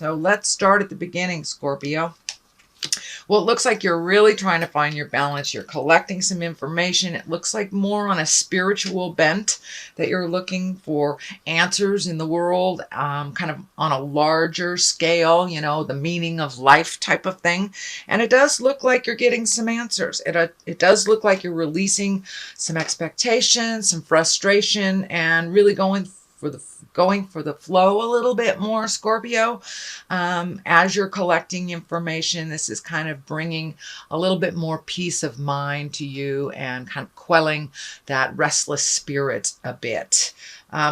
So let's start at the beginning, Scorpio. Well, it looks like you're really trying to find your balance. You're collecting some information. It looks like more on a spiritual bent, that you're looking for answers in the world, kind of on a larger scale, the meaning of life type of thing. And it does look like you're getting some answers. It does look like you're releasing some expectations, some frustration, and really going for the flow a little bit more, Scorpio. As you're collecting information, this is kind of bringing a little bit more peace of mind to you and kind of quelling that restless spirit a bit.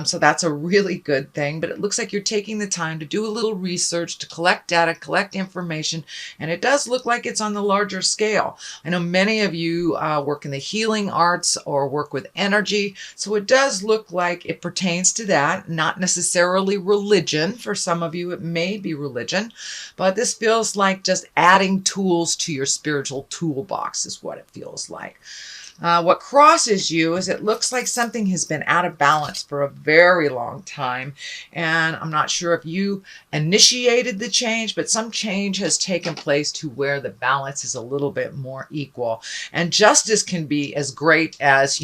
So that's a really good thing, but it looks like you're taking the time to do a little research, to collect data, collect information, and it does look like it's on the larger scale. I know many of you work in the healing arts or work with energy, so it does look like it pertains to that, not necessarily religion. For some of you, it may be religion, but this feels like just adding tools to your spiritual toolbox is what it feels like. What crosses you is it looks like something has been out of balance for a very long time. And I'm not sure if you initiated the change, but some change has taken place to where the balance is a little bit more equal. And justice can be as great as,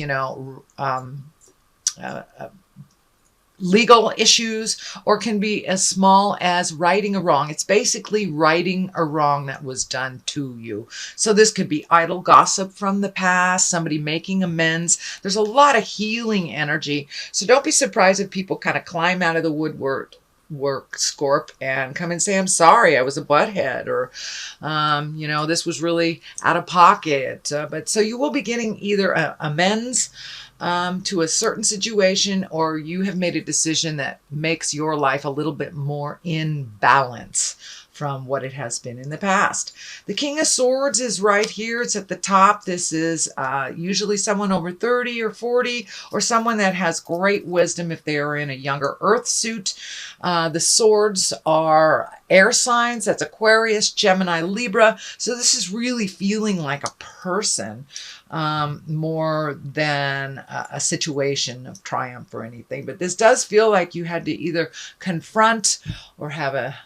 legal issues, or can be as small as righting a wrong. It's basically righting a wrong that was done to you. So this could be idle gossip from the past, somebody making amends. There's a lot of healing energy. So don't be surprised if people kind of climb out of the woodwork, Scorp, and come and say, I'm sorry, I was a butthead, or, this was really out of pocket. But so you will be getting either amends to a certain situation, or you have made a decision that makes your life a little bit more in balance from what it has been in the past. The King of Swords is right here. It's at the top. This is usually someone over 30 or 40, or someone that has great wisdom if they are in a younger earth suit. The swords are air signs. That's Aquarius, Gemini, Libra. So this is really feeling like a person more than a situation of triumph or anything. But this does feel like you had to either confront or have a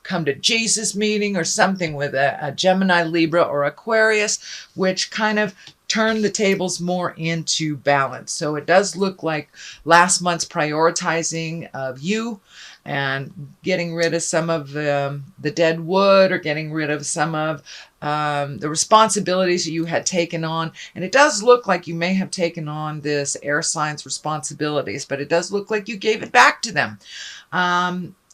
come to Jesus meeting or something with a Gemini, Libra, or Aquarius, which kind of turn the tables more into balance. So it does look like last month's prioritizing of you and getting rid of some of the dead wood, or getting rid of some of the responsibilities that you had taken on. And it does look like you may have taken on this air signs responsibilities, but it does look like you gave it back to them.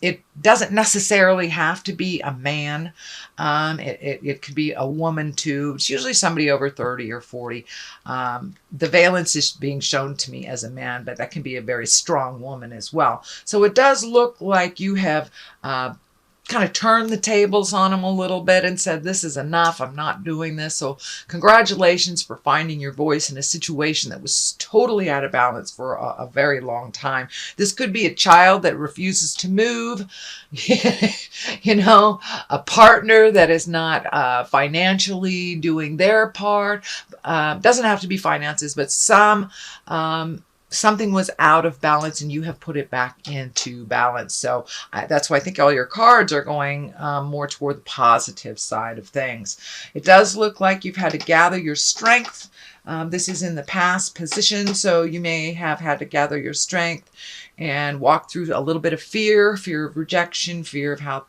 It doesn't necessarily have to be a man. It could be a woman too. It's usually somebody over 30 or 40. The valence is being shown to me as a man, but that can be a very strong woman as well. So it does look like you have kind of turned the tables on him a little bit and said, this is enough, I'm not doing this. So congratulations for finding your voice in a situation that was totally out of balance for a very long time. This could be a child that refuses to move, a partner that is not financially doing their part. Doesn't have to be finances, but something was out of balance and you have put it back into balance. So that's why I think all your cards are going more toward the positive side of things. It does look like you've had to gather your strength. This is in the past position, so you may have had to gather your strength and walk through a little bit of fear of rejection, fear of how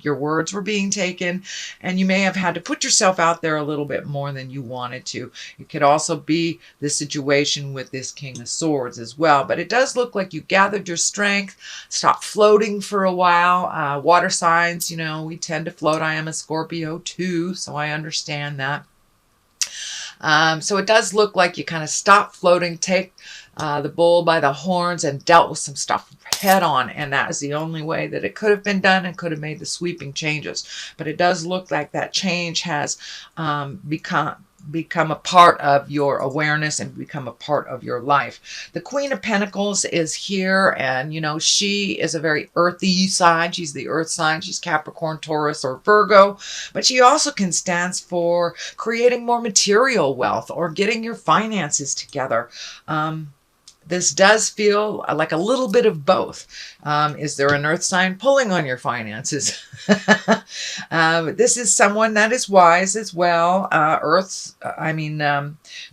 your words were being taken, and you may have had to put yourself out there a little bit more than you wanted to. It could also be the situation with this King of Swords as well, but it does look like you gathered your strength, stopped floating for a while. Water signs, we tend to float. I am a Scorpio too, so I understand that. So it does look like you kind of stopped floating, take the bull by the horns, and dealt with some stuff head on, and that is the only way that it could have been done and could have made the sweeping changes. But it does look like that change has become a part of your awareness and become a part of your life. The Queen of Pentacles is here, and she is a very earthy sign. She's the earth sign. She's Capricorn, Taurus, or Virgo, but she also can stand for creating more material wealth or getting your finances together. this does feel like a little bit of both. Is there an earth sign pulling on your finances? This is someone that is wise as well.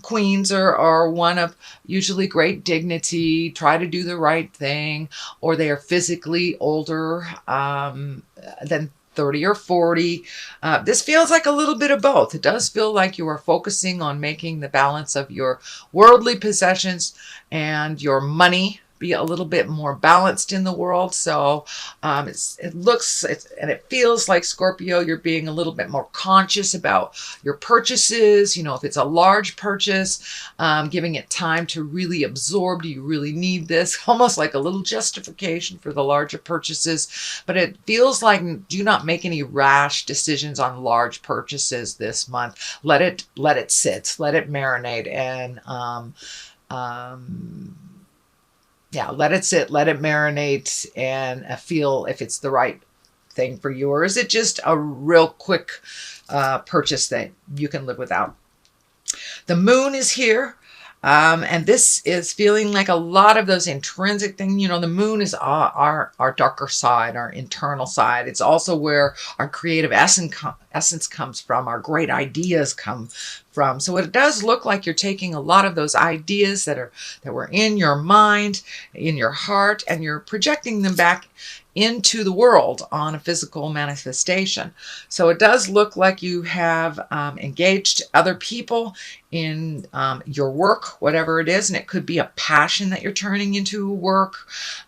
Queens are one of usually great dignity, try to do the right thing, or they are physically older than 30 or 40. This feels like a little bit of both. It does feel like you are focusing on making the balance of your worldly possessions and your money be a little bit more balanced in the world. So it feels like, Scorpio, you're being a little bit more conscious about your purchases. If it's a large purchase, giving it time to really absorb. Do you really need this? Almost like a little justification for the larger purchases. But it feels like, do not make any rash decisions on large purchases this month. Let it sit, let it marinate, and let it sit, let it marinate, and feel if it's the right thing for you, or is it just a real quick purchase that you can live without. The moon is here. And this is feeling like a lot of those intrinsic things. The moon is our darker side, our internal side. It's also where our creative essence comes from, our great ideas come from. So it does look like you're taking a lot of those ideas that were in your mind, in your heart, and you're projecting them back into the world on a physical manifestation. So it does look like you have engaged other people in your work, whatever it is, and it could be a passion that you're turning into work,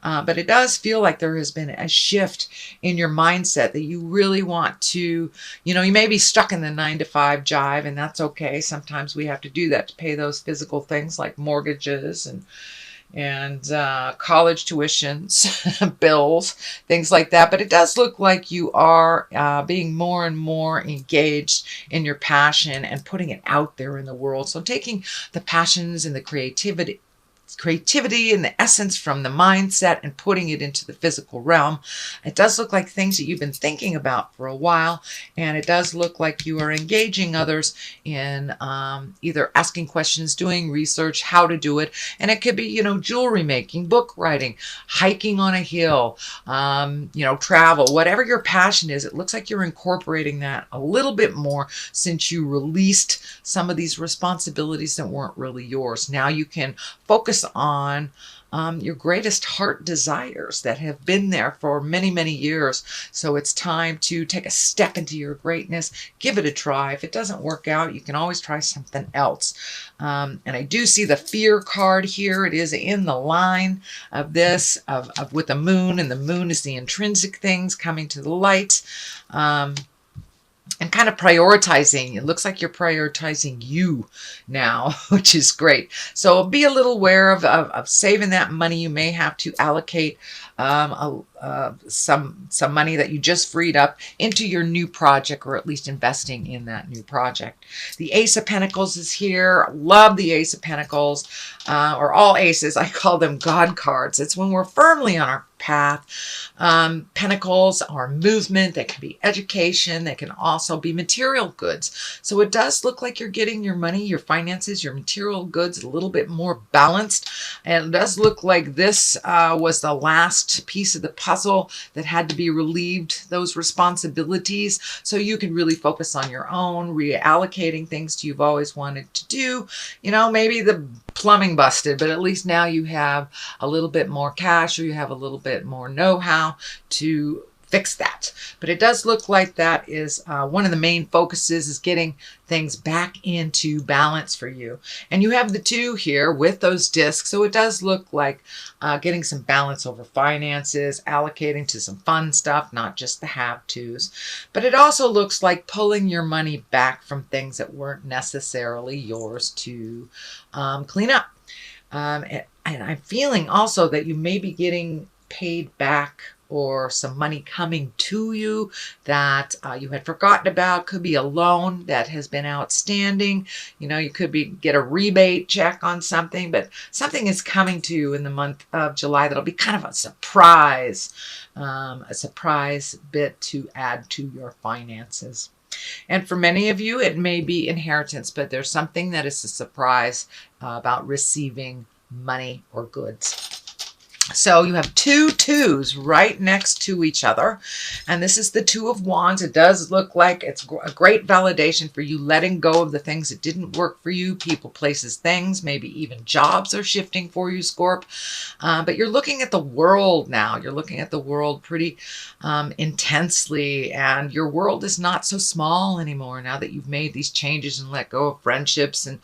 but it does feel like there has been a shift in your mindset that you really want to, you may be stuck in the 9-to-5 jive, and that's okay. Sometimes we have to do that to pay those physical things like mortgages and college tuitions, bills, things like that. But it does look like you are being more and more engaged in your passion and putting it out there in the world. So taking the passions and the creativity and the essence from the mindset and putting it into the physical realm. It does look like things that you've been thinking about for a while, and it does look like you are engaging others in either asking questions, doing research, how to do it, and it could be, jewelry making, book writing, hiking on a hill, travel, whatever your passion is. It looks like you're incorporating that a little bit more since you released some of these responsibilities that weren't really yours. Now you can focus on your greatest heart desires that have been there for many, many years. So it's time to take a step into your greatness. Give it a try. If it doesn't work out, you can always try something else. And I do see the fear card here. It is in the line of this, of with the moon, and the moon is the intrinsic things coming to the light. And kind of prioritizing. It looks like you're prioritizing you now, which is great. So be a little aware of saving that money. You may have to allocate some money that you just freed up into your new project, or at least investing in that new project. The Ace of Pentacles is here. Love the Ace of Pentacles, or all aces. I call them God cards. It's when we're firmly on our path. Pentacles are movement. That can be education. That can also be material goods. So it does look like you're getting your money, your finances, your material goods a little bit more balanced. And it does look like this was the last piece of the puzzle that had to be relieved, those responsibilities, so you can really focus on your own, reallocating things you've always wanted to do. Maybe the plumbing busted, but at least now you have a little bit more cash, or you have a little bit more know-how to fix that. But it does look like that is one of the main focuses, is getting things back into balance for you. And you have the 2 here with those discs. So it does look like getting some balance over finances, allocating to some fun stuff, not just the have-tos. But it also looks like pulling your money back from things that weren't necessarily yours to clean up. And I'm feeling also that you may be getting paid back, or some money coming to you that you had forgotten about. Could be a loan that has been outstanding. You could get a rebate check on something, but something is coming to you in the month of July that'll be kind of a surprise bit to add to your finances. And for many of you, it may be inheritance, but there's something that is a surprise about receiving money or goods. So you have two twos right next to each other. And this is the Two of Wands. It does look like it's a great validation for you letting go of the things that didn't work for you. People, places, things, maybe even jobs are shifting for you, Scorp. But you're looking at the world now. You're looking at the world pretty intensely. And your world is not so small anymore now that you've made these changes and let go of friendships and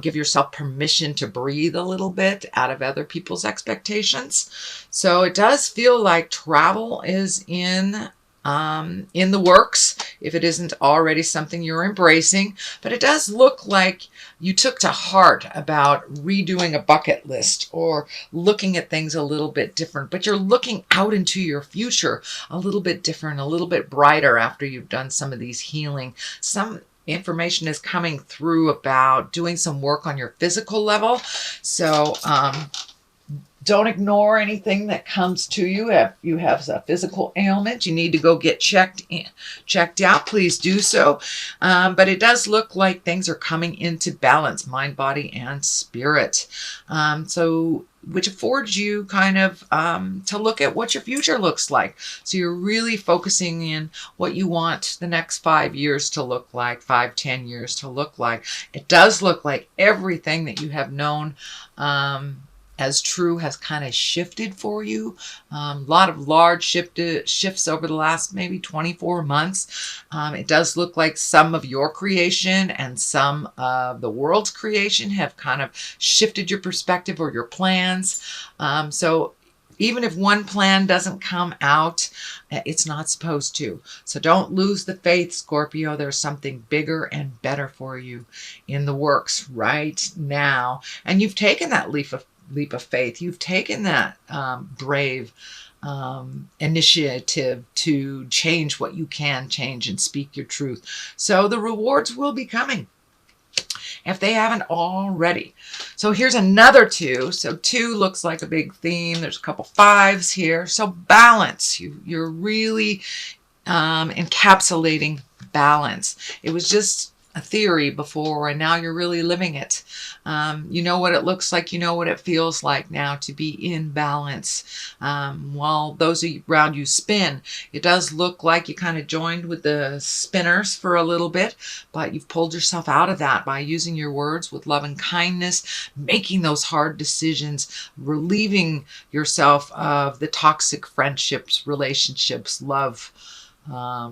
give yourself permission to breathe a little bit out of other people's expectations. So it does feel like travel is in the works, if it isn't already something you're embracing. But it does look like you took to heart about redoing a bucket list or looking at things a little bit different. But you're looking out into your future a little bit different, a little bit brighter after you've done some of these healing. Some information is coming through about doing some work on your physical level. So don't ignore anything that comes to you. If you have a physical ailment, you need to go get checked out, please do so. But it does look like things are coming into balance, mind, body, and spirit. Which affords you kind of to look at what your future looks like. So you're really focusing in what you want the next 5 years to look like, 5-10 years to look like. It does look like everything that you have known as true has kind of shifted for you. A lot of large shifts over the last maybe 24 months. It does look like some of your creation and some of the world's creation have kind of shifted your perspective or your plans. So even if one plan doesn't come out, it's not supposed to. So don't lose the faith, Scorpio. There's something bigger and better for you in the works right now. And you've taken that leap of faith. You've taken that brave initiative to change what you can change and speak your truth. So the rewards will be coming if they haven't already. So here's another two. So two looks like a big theme. There's a couple fives here. So balance. You're really encapsulating balance. It was just a theory before, and now you're really living it. You know what it looks like. You know what it feels like now to be in balance. While those around you spin, it does look like you kind of joined with the spinners for a little bit, but you've pulled yourself out of that by using your words with love and kindness, making those hard decisions, relieving yourself of the toxic friendships, relationships, love,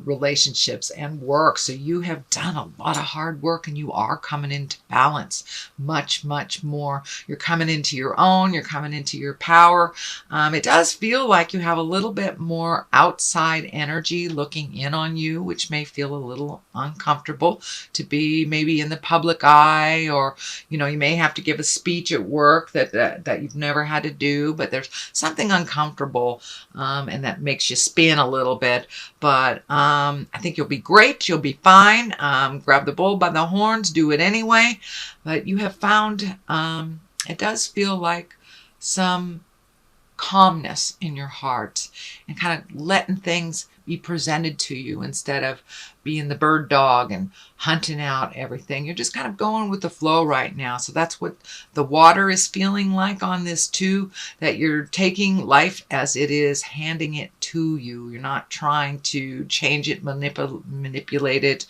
relationships, and work. So you have done a lot of hard work and you are coming into balance much, much more. You're coming into your own, you're coming into your power. It does feel like you have a little bit more outside energy looking in on you, which may feel a little uncomfortable to be maybe in the public eye, or you may have to give a speech at work that you've never had to do, but there's something uncomfortable and that makes you spin a little bit. But I think you'll be great. You'll be fine. Grab the bull by the horns. Do it anyway. But you have found, it does feel like some calmness in your heart and kind of letting things be presented to you instead of being the bird dog and hunting out everything. You're just kind of going with the flow right now. So that's what the water is feeling like on this too, that you're taking life as it is, handing it to you. You're not trying to change it, manipulate it,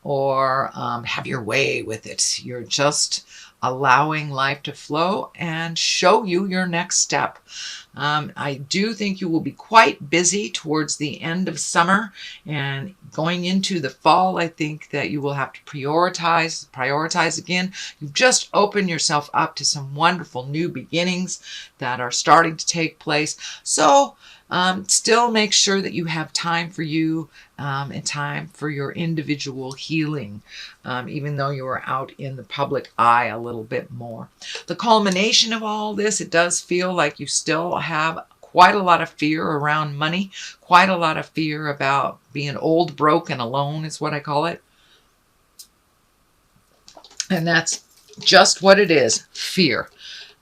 or have your way with it. You're just allowing life to flow and show you your next step. I do think you will be quite busy towards the end of summer and going into the fall. I think that you will have to prioritize again. You've just opened yourself up to some wonderful new beginnings that are starting to take place. So still make sure that you have time for you and time for your individual healing, even though you are out in the public eye a little bit more. The culmination of all this, it does feel like you still have quite a lot of fear around money, quite a lot of fear about being old, broke, and alone is what I call it. And that's just what it is, fear.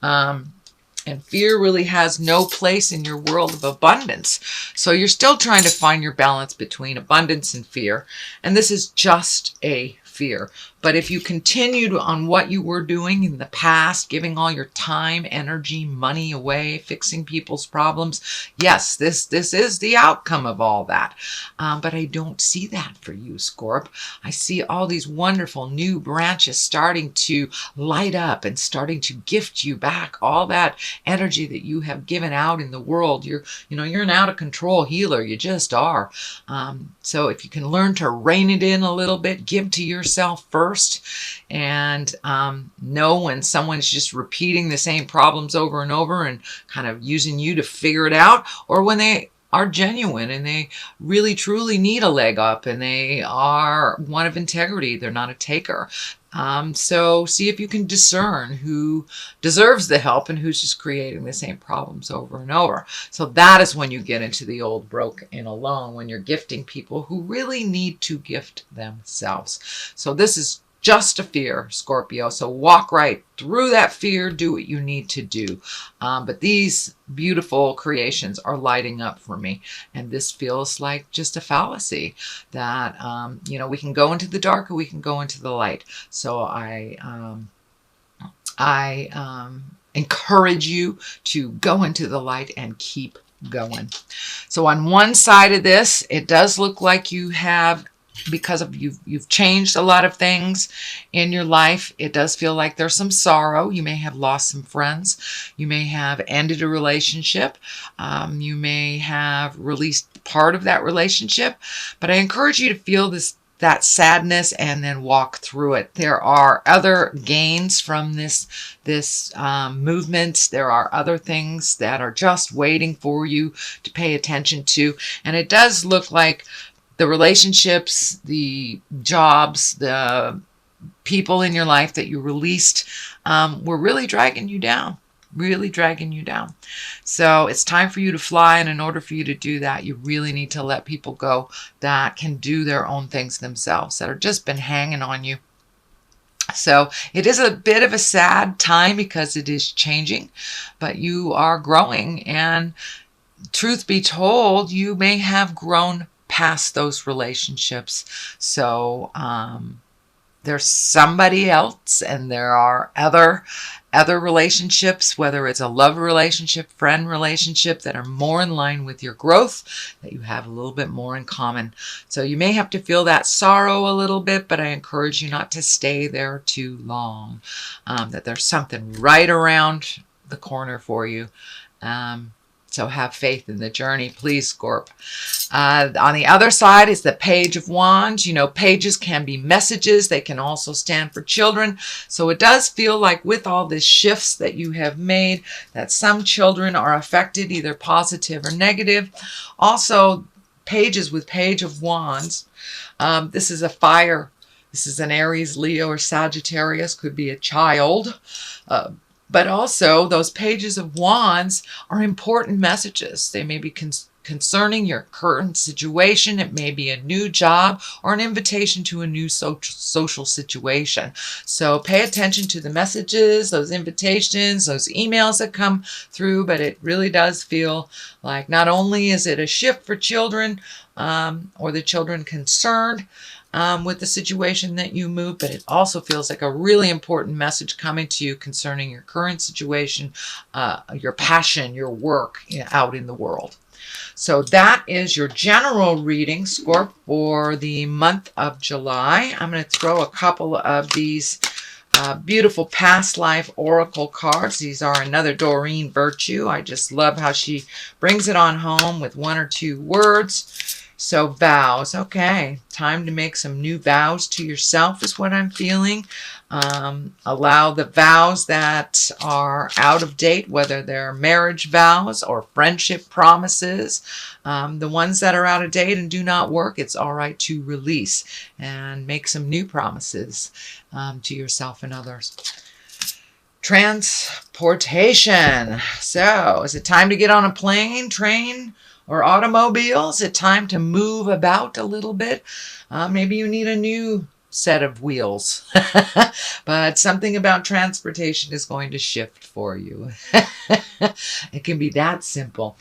And fear really has no place in your world of abundance. So you're still trying to find your balance between abundance and fear. And this is just a fear. But if you continued on what you were doing in the past, giving all your time, energy, money away, fixing people's problems, yes, this is the outcome of all that. But I don't see that for you, Scorp. I see all these wonderful new branches starting to light up and starting to gift you back all that energy that you have given out in the world. You're an out of control healer. You just are. So if you can learn to rein it in a little bit, give to yourself first, and know when someone's just repeating the same problems over and over and kind of using you to figure it out, or when they are genuine and they really truly need a leg up and they are one of integrity. They're not a taker. So see if you can discern who deserves the help and who's just creating the same problems over and over. So that is when you get into the old broke and alone, when you're gifting people who really need to gift themselves. So this is just a fear, Scorpio. So walk right through that fear, do what you need to do. But these beautiful creations are lighting up for me. And this feels like just a fallacy that, we can go into the dark or we can go into the light. So I encourage you to go into the light and keep going. So on one side of this, it does look like you have, because of you've changed a lot of things in your life. It does feel like there's some sorrow. You may have lost some friends. You may have ended a relationship. You may have released part of that relationship. But I encourage you to feel that sadness and then walk through it. There are other gains from this movement. There are other things that are just waiting for you to pay attention to. And it does look like the relationships, the jobs, the people in your life that you released were really dragging you down. So it's time for you to fly. And in order for you to do that, you really need to let people go that can do their own things themselves, that have just been hanging on you. So it is a bit of a sad time because it is changing, but you are growing. And truth be told, you may have grown past those relationships. So there's somebody else, and there are other relationships, whether it's a love relationship, friend relationship, that are more in line with your growth, that you have a little bit more in common. So you may have to feel that sorrow a little bit, but I encourage you not to stay there too long, that there's something right around the corner for you. So have faith in the journey, please, Scorp. On the other side is the Page of Wands. Pages can be messages. They can also stand for children. So it does feel like with all these shifts that you have made, that some children are affected, either positive or negative. Also, pages with Page of Wands. This is a fire. This is an Aries, Leo, or Sagittarius. Could be a child. But also, those Pages of Wands are important messages. They may be concerning your current situation. It may be a new job or an invitation to a new social situation. So pay attention to the messages, those invitations, those emails that come through. But it really does feel like not only is it a shift for children or the children concerned with the situation that you move, but it also feels like a really important message coming to you concerning your current situation, your passion, your work out in the world. So that is your general reading, Scorp, for the month of July. I'm going to throw a couple of these beautiful past life oracle cards. These are another Doreen Virtue. I just love how she brings it on home with one or two words. So vows, okay, time to make some new vows to yourself is what I'm feeling. Allow the vows that are out of date, whether they're marriage vows or friendship promises, the ones that are out of date and do not work, it's all right to release and make some new promises to yourself and others. Transportation. So is it time to get on a plane, train, or automobile? Is it time to move about a little bit? Maybe you need a new set of wheels. But something about transportation is going to shift for you. It can be that simple.